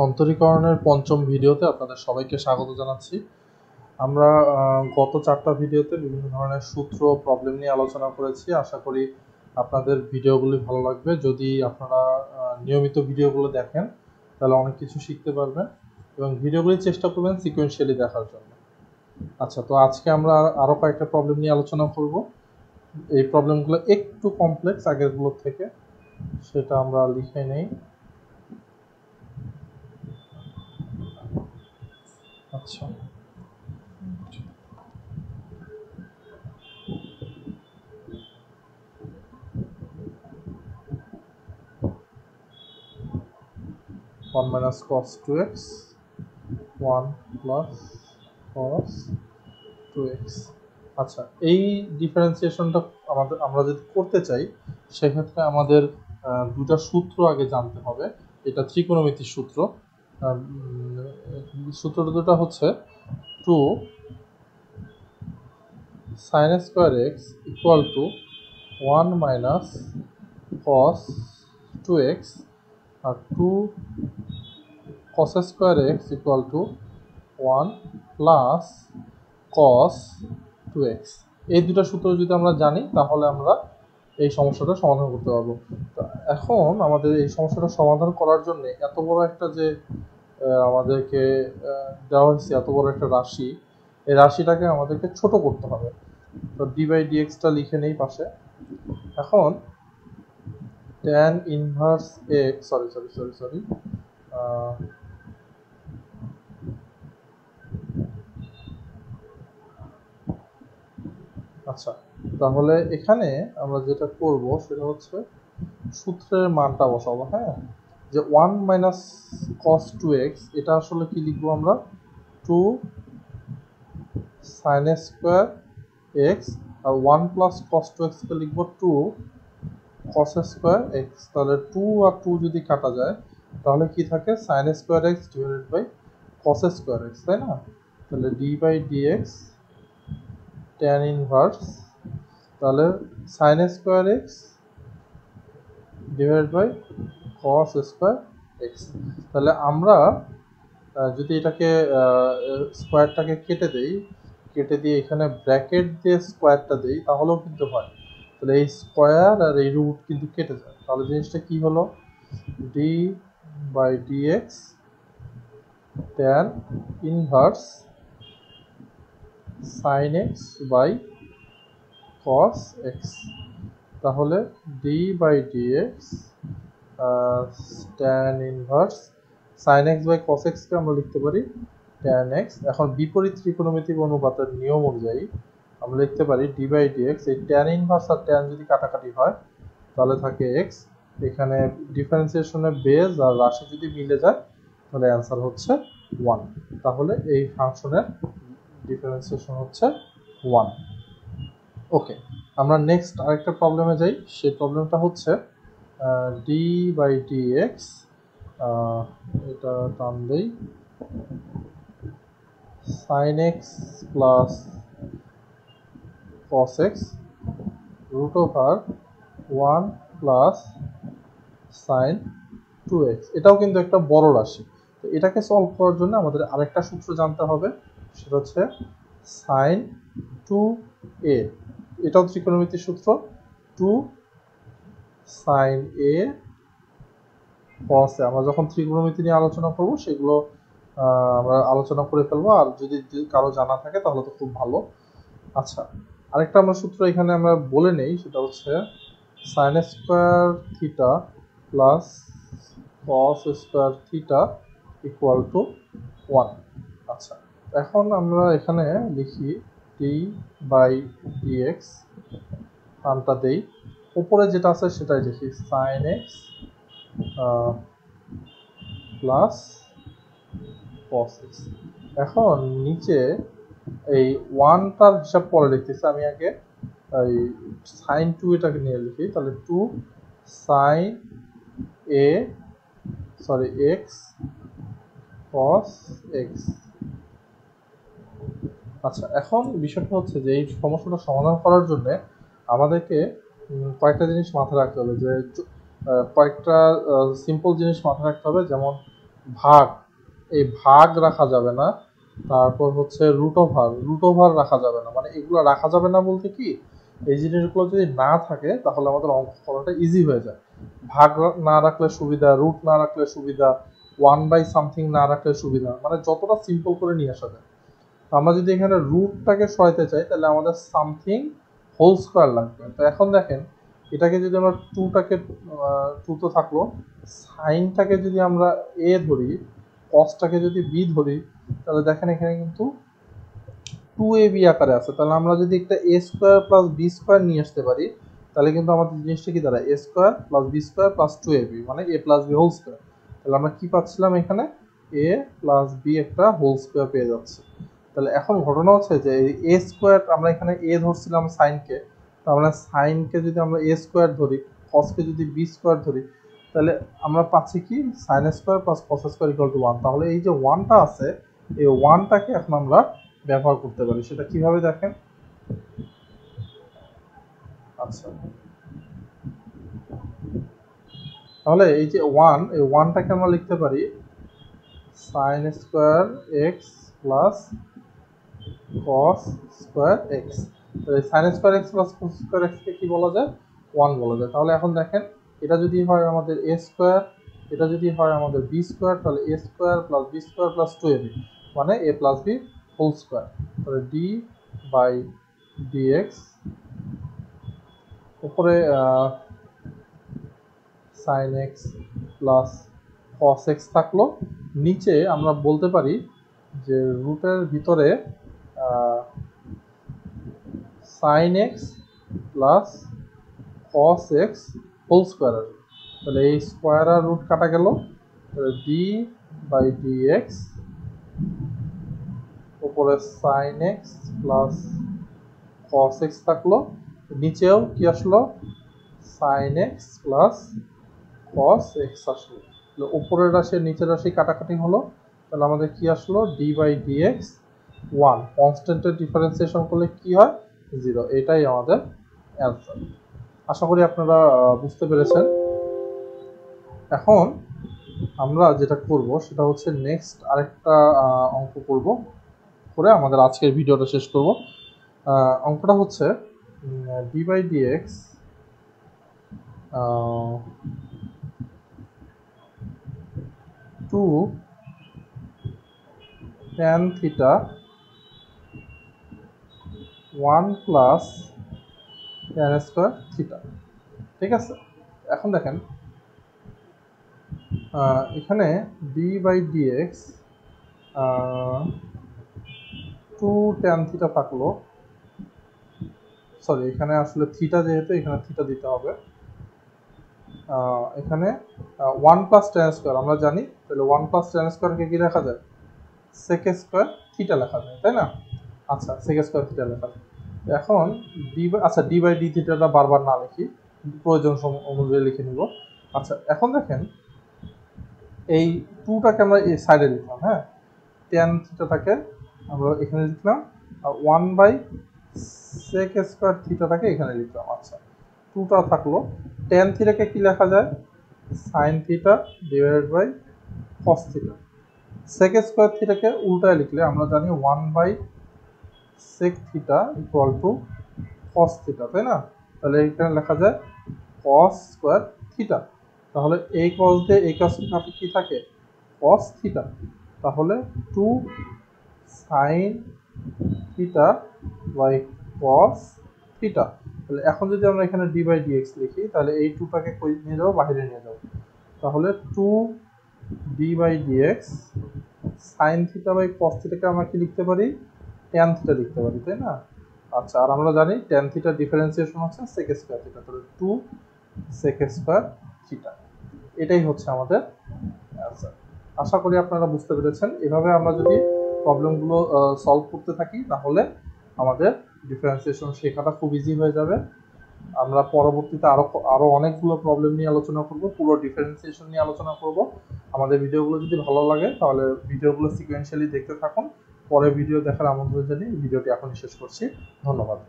অন্তরীকরণের পঞ্চম ভিডিওতে আপনাদের সবাইকে স্বাগত জানাচ্ছি। আমরা গত 4টা ভিডিওতে বিভিন্ন ধরনের সূত্র প্রবলেম নিয়ে আলোচনা করেছি। আশা করি আপনাদের ভিডিওগুলি ভালো লাগবে। যদি আপনারা নিয়মিত ভিডিওগুলো দেখেন তাহলে অনেক কিছু শিখতে পারবেন এবং ভিডিওগুলি চেষ্টা করবেন সিকোয়েন্সিয়ালি দেখার জন্য। আচ্ছা, তো আজকে আমরা আরও কয়েকটা প্রবলেম নিয়ে আলোচনা করব। এই প্রবলেমগুলো একটু কমপ্লেক্স আগেরগুলোর থেকে, সেটা আমরা লিখে নেই। আচ্ছা, 1 minus cos 2x 1 plus cos 2x। আচ্ছা, এই ডিফারেন্সিয়েশনটা আমরা যদি করতে চাই সেক্ষেত্রে আমাদের দুটো সূত্র আগে জানতে হবে। এটা ত্রিকোণমিতির সূত্র। সূত্র দুটো হচ্ছে 2 sin square x equal to 1 minus cos 2x R 2 cos square x equal to 1 plus cos 2x। এই দুটো সূত্র যদি আমরা জানি তাহলে আমরা এই সমস্যাটা সমাধান করতে পারবো। তো এখন আমাদের এই সমস্যাটা সমাধান করার জন্য এত বড় একটা যে আমাদেরকে দেওয়া হয়েছে, এত বড় একটা রাশি, এই রাশিটাকে আমাদেরকে ছোট করতে হবে। তো ডি বাই ডিএক্সটা লিখে নেই পাশে। এখন tan ইনভার্স এক্স সরি আচ্ছা, তাহলে এখানে আমরা যেটা করব সেটা হচ্ছে সূত্রের মানটা বসাবো। হ্যাঁ, যে 1 মাইনাস cos 2x এটা আসলে কি লিখবো আমরা, 2 sin স্কোয়ার x আর 1 প্লাস cos 2x কে লিখবো 2 cos স্কোয়ার x। তাহলে 2 আর 2 যদি কাটা যায় তাহলে কি থাকে, sin square x divided by cos square x, তাই না? তাহলে d by dx tan inverse, তাহলে sin square x divided by cos square x। তাহলে আমরা যদি এটাকে স্কোয়ারটাকে কেটে দিয়ে এখানে ব্র্যাকেট দিয়ে স্কোয়ারটা দিই তাহলেও কিন্তু হয়। তাহলে এই স্কোয়ার আর এই রুট কিন্তু কেটে যায়। তাহলে জিনিসটা কি হলো, d by dx tan inverse sine x by cos x. তাহলে d by dx tan inverse sine x by cos এক্সকে আমরা লিখতে পারি ট্যান এক্স। এখন বিপরীত ত্রিকোণমিতিক অনুপাতের নিয়ম অনুযায়ী আমরা লিখতে পারি ডি বাই ডিএক্স। এই ট্যান ইনভার্স আর ট্যান যদি কাটাকাটি হয় তাহলে থাকে এক্স। এখানে ডিফারেন্সিয়েশনের বেজ আর রাশি যদি মিলে যায় তাহলে অ্যান্সার হচ্ছে 1। তাহলে এই ফাংশনের ডিফারেন্সিয়েশন হচ্ছে 1। ওকে, আমরা নেক্সট আরেকটা প্রবলেমে যাই। সেই প্রবলেমটা হচ্ছে ডি বাই ডিএক্স, এটা টান দেই, sin x plus cos x root over 1 plus sin 2x। এটাও কিন্তু একটা বড় রাশি। তো এটাকে সলভ করার জন্য আমাদের আরেকটা সূত্র জানতে হবে, সেটা হচ্ছে sin 2a। এটাও ত্রিকোণমিতির সূত্র, 2 sin a cos a। আমরা যখন ত্রিকোণমিতি নিয়ে আলোচনা করব সেগুলো আমরা আলোচনা করে ফেলবো, আর যদি কারো জানা থাকে তাহলে তো খুব ভালো। আচ্ছা, আরেকটা আমরা সূত্র এখানে আমরা বলে নেই, সেটা হচ্ছে sin square theta plus cos square theta equal two 1। আচ্ছা, এখন আমরা এখানে লিখি ডি বাই ডিএক্স, টানটা দেই, উপরে যেটা আছে সেটাই লিখি sin x plus cos x। এখন নিচে এই 1টার হিসাব পরে লিখতেছি, আমি আগে এই sin 2 এটাকে নিয়ে লিখি। তাহলে 2 sin x cos x। আচ্ছা, এখন বিষয়টা হচ্ছে যে এই সমস্যাটা সমাধান করার জন্য আমাদেরকে কয়েকটা জিনিস মাথায় রাখতে হবে, যে কয়েকটা সিম্পল জিনিস মাথায় রাখতে হবে। যেমন ভাগ, এই ভাগ রাখা যাবে না। তারপর হচ্ছে রুট ওভার রাখা যাবে না। মানে এগুলো রাখা যাবে না বলতে কি, এই জিনিসগুলো যদি না থাকে তাহলে আমাদের অঙ্ক করাটা ইজি হয়ে যায়। ভাগ না রাখলে সুবিধা, রুট না রাখলে সুবিধা, 1/something না রাখলে সুবিধা, মানে যতটা সিম্পল করে নিয়ে আসা যায়। আমরা যদি এখানে রুটটাকে সরাইতে চাই তাহলে আমাদের সামথিং হোল স্কোয়ার লাগবে। তো এখন দেখেন, এটাকে যদি আমরা টু তো থাকলো, সাইনটাকে যদি আমরা এ ধরি, কসটাকে যদি বি ধরি, তাহলে দেখেন এখানে কিন্তু 2ab আকারে আছে। তাহলে আমরা যদি একটা a square plus B square নিয়ে আসতে পারি, তাহলে কিন্তু আমাদের জিনিসটা কি দাঁড়ায়, a square plus B square plus 2ab, মানে a plus B whole square. তাহলে আমরা কি পাচ্ছিলাম এখানে, a প্লাস বি একটা হোল স্কোয়ার পেয়ে যাচ্ছে। তাহলে এখন ঘটনা হচ্ছে যে এ স্কোয়ার, আমরা এখানে এ ধরছিলাম সাইনকে, তো আমরা সাইনকে যদি আমরা এ স্কোয়ার ধরি, কসকে যদি বি স্কোয়ার ধরি, তাহলে আমরা পাচ্ছি কি sine square plus cos square equal to 1। তাহলে এই যে 1টা আছে, এই 1টাকে এখন আমরা ব্যবহার করতে পারি। সেটা কিভাবে দেখেন, আচ্ছা তাহলে এই যে 1, এই 1টাকে আমরা লিখতে পারি sine square x plus cos square x. তাহলে sine square x plus cos square এক্সকে কি বলা যায়, 1 বলা যায়। তাহলে এখন দেখেন, এটা যদি হয় আমাদের এ স্কোয়ার, এটা যদি হয় আমাদের বি স্কোয়ার, তাহলে a square plus B square plus 2ab, মানে a plus B whole square. তাহলে ডি বাই ডিএক্স, উপরে sine x plus cos x থাকলো, নিচে আমরা বলতে পারি যে রুটের ভিতরে sine x plus cos x whole square আসবে। তাহলে এই স্কোয়ার আর রুট কাটা গেল, তাহলে ডি বাই ডি এক্স, উপরে sine x plus cos x থাকলো, নিচেও কি আসলো, sine x plus cos x আসলো। উপরের রাশি নিচের রাশি কাটাকাটি হলো, তাহলে আমাদের কি আসলো, ডি বাই ডি এক্স 1। কনস্ট্যান্টের ডিফারেন্সিয়েশন করলে কি হয়, 0। এটাই আমাদের অ্যান্সার। আশা করি আপনারা বুঝতে পেরেছেন। এখন আমরা যেটা করব সেটা হচ্ছে নেক্সট আরেকটা অঙ্ক করব, করে আমাদের আজকের ভিডিওটা শেষ করব। অঙ্কটা হচ্ছে D by D X to tan theta 1 plus tan square theta. ঠিক আছে, এখন দেখেন এখানে D by D X to tan theta থাকলো, সরি এখানে আসলে থিটা, যেহেতু এখানে থিটা দিতে হবে। এখানে 1 প্লাস ট্যান স্কোয়ার আমরা জানি, তাহলে 1 প্লাস ট্যান স্কোয়ারকে কি লেখা যায়, সেক স্কোয়ার থিটা লেখা যায়, তাই না? আচ্ছা, সেক স্কোয়ার থিটা লেখা যায়। এখন ডি বাই ডি থিটাটা বারবার না লিখি, প্রয়োজন অনুযায়ী লিখে নিব। আচ্ছা এখন দেখেন, এই টুটাকে আমরা এই সাইডে লিখলাম, হ্যাঁ, ট্যান থিটাটাকে আমরা এখানে লিখলাম, আর 1 বাই সেক স্কোয়ার থিটাটাকে এখানে লিখলাম। আচ্ছা, টুটা থাকলো, ট্যান থিটাকে কি লেখা যায়, sine theta divided by cos theta. Sec square থিটাকে উল্টায় লিখলে আমরা জানি 1 by sec theta equal to cos theta, তাই না? তাহলে এখানে লেখা যায় কস স্কোয়ার থিটা। তাহলে এই কস দিয়ে এই কস কি থাকে, কস থিটা। তাহলে 2 sine theta by cos theta. তাহলে এখন যদি আমরা এখানে ডি বাই ডি এক্স লিখি, তাহলে এই 2টাকে নিয়ে যাবো, বাইরে নিয়ে যাবো। তাহলে 2 d by D x sine theta by cos থিটাকে আমরা কি লিখতে পারি, ট্যান থিটা লিখতে পারি, তাই না? আচ্ছা, আর আমরা জানি ট্যান থিটার ডিফারেন্সিয়েশন হচ্ছে সেক স্কোয়ার থিটা, তাহলে 2 সেক স্কোয়ার থিটা। এটাই হচ্ছে আমাদের অ্যান্সার। আশা করি আপনারা বুঝতে পেরেছেন। এভাবে আমরা যদি প্রবলেমগুলো সলভ করতে থাকি তাহলে আমাদের ডিফারেন্সিয়েশন শেখাটা খুব ইজি হয়ে যাবে। আমরা পরবর্তীতে আরো অনেকগুলো প্রবলেম নিয়ে আলোচনা করব, পুরো ডিফারেন্সিয়েশন নিয়ে আলোচনা করব। আমাদের ভিডিওগুলো যদি ভালো লাগে তাহলে ভিডিওগুলো সিকোয়েন্সিয়ালি দেখতে থাকুন। পরে ভিডিও দেখার আমন্ত্রণ জানিয়ে ভিডিওটি এখনই শেষ করছি। ধন্যবাদ।